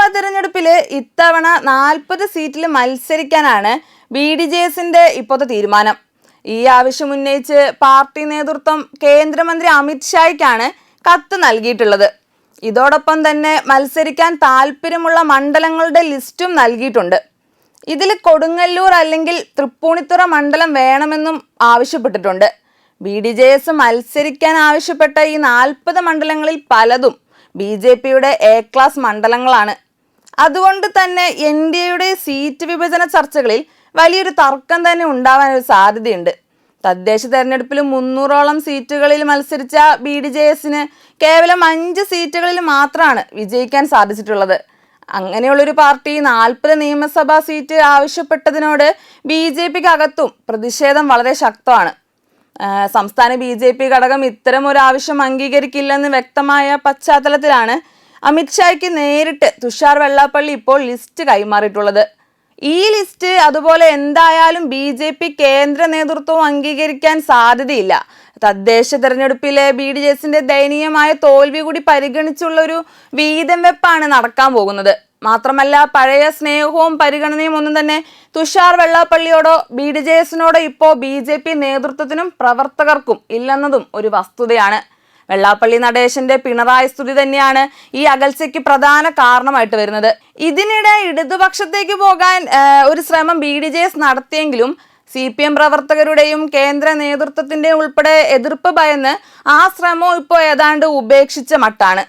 നിയമസഭാ തെരഞ്ഞെടുപ്പില് ഇത്തവണ 40 സീറ്റിൽ മത്സരിക്കാനാണ് BDJSന്റെ ഇപ്പോഴത്തെ തീരുമാനം. ഈ ആവശ്യം ഉന്നയിച്ച് പാർട്ടി നേതൃത്വം കേന്ദ്രമന്ത്രി അമിത് ഷായ്ക്കാണ് കത്ത് നൽകിയിട്ടുള്ളത്. ഇതോടൊപ്പം തന്നെ മത്സരിക്കാൻ താല്പര്യമുള്ള മണ്ഡലങ്ങളുടെ ലിസ്റ്റും നൽകിയിട്ടുണ്ട്. ഇതിൽ കൊടുങ്ങല്ലൂർ അല്ലെങ്കിൽ തൃപ്പൂണിത്തുറ മണ്ഡലം വേണമെന്നും ആവശ്യപ്പെട്ടിട്ടുണ്ട്. BDJS മത്സരിക്കാൻ ആവശ്യപ്പെട്ട ഈ 40 മണ്ഡലങ്ങളിൽ പലതും BJPയുടെ A ക്ലാസ് മണ്ഡലങ്ങളാണ്. അതുകൊണ്ട് തന്നെ NDAയുടെ സീറ്റ് വിഭജന ചർച്ചകളിൽ വലിയൊരു തർക്കം തന്നെ ഉണ്ടാവാനൊരു സാധ്യതയുണ്ട്. തദ്ദേശ തെരഞ്ഞെടുപ്പിൽ 300ഓളം സീറ്റുകളിൽ മത്സരിച്ച BDJSന് കേവലം 5 സീറ്റുകളിൽ മാത്രമാണ് വിജയിക്കാൻ സാധിച്ചിട്ടുള്ളത്. അങ്ങനെയുള്ളൊരു പാർട്ടി 40 നിയമസഭാ സീറ്റ് ആവശ്യപ്പെട്ടതിനോട് BJPക്ക് അകത്തും പ്രതിഷേധം വളരെ ശക്തമാണ്. സംസ്ഥാന BJP ഘടകം ഇത്തരം ഒരു ആവശ്യം അംഗീകരിക്കില്ലെന്ന് വ്യക്തമായ പശ്ചാത്തലത്തിലാണ് അമിത് ഷായ്ക്ക് നേരിട്ട് തുഷാർ വെള്ളാപ്പള്ളി ഇപ്പോൾ ലിസ്റ്റ് കൈമാറിയിട്ടുള്ളത്. ഈ ലിസ്റ്റ് അതുപോലെ എന്തായാലും BJP കേന്ദ്ര നേതൃത്വവും അംഗീകരിക്കാൻ സാധ്യതയില്ല. തദ്ദേശ തെരഞ്ഞെടുപ്പിലെ BDJSന്റെ ദയനീയമായ തോൽവി കൂടി പരിഗണിച്ചുള്ള ഒരു വീതം വെപ്പാണ് നടക്കാൻ പോകുന്നത്. മാത്രമല്ല പഴയ സ്നേഹവും പരിഗണനയും ഒന്നും തന്നെ തുഷാർ വെള്ളാപ്പള്ളിയോടോ BDJSനോടോ ഇപ്പോൾ BJP നേതൃത്വത്തിനും പ്രവർത്തകർക്കും ഇല്ലെന്നതും ഒരു വസ്തുതയാണ്. വെള്ളാപ്പള്ളി നടേശന്റെ പിണറായി സ്തുതി തന്നെയാണ് ഈ അകൽച്ചയ്ക്ക് പ്രധാന കാരണമായിട്ട് വരുന്നത്. ഇതിനിടെ ഇടതുപക്ഷത്തേക്ക് പോകാൻ ഒരു ശ്രമം BDJS നടത്തിയെങ്കിലും CPM പ്രവർത്തകരുടെയും കേന്ദ്ര നേതൃത്വത്തിന്റെയും ഉൾപ്പെടെ എതിർപ്പ് ഭയന്ന് ആ ശ്രമം ഇപ്പോൾ ഏതാണ്ട് ഉപേക്ഷിച്ച മട്ടാണ്.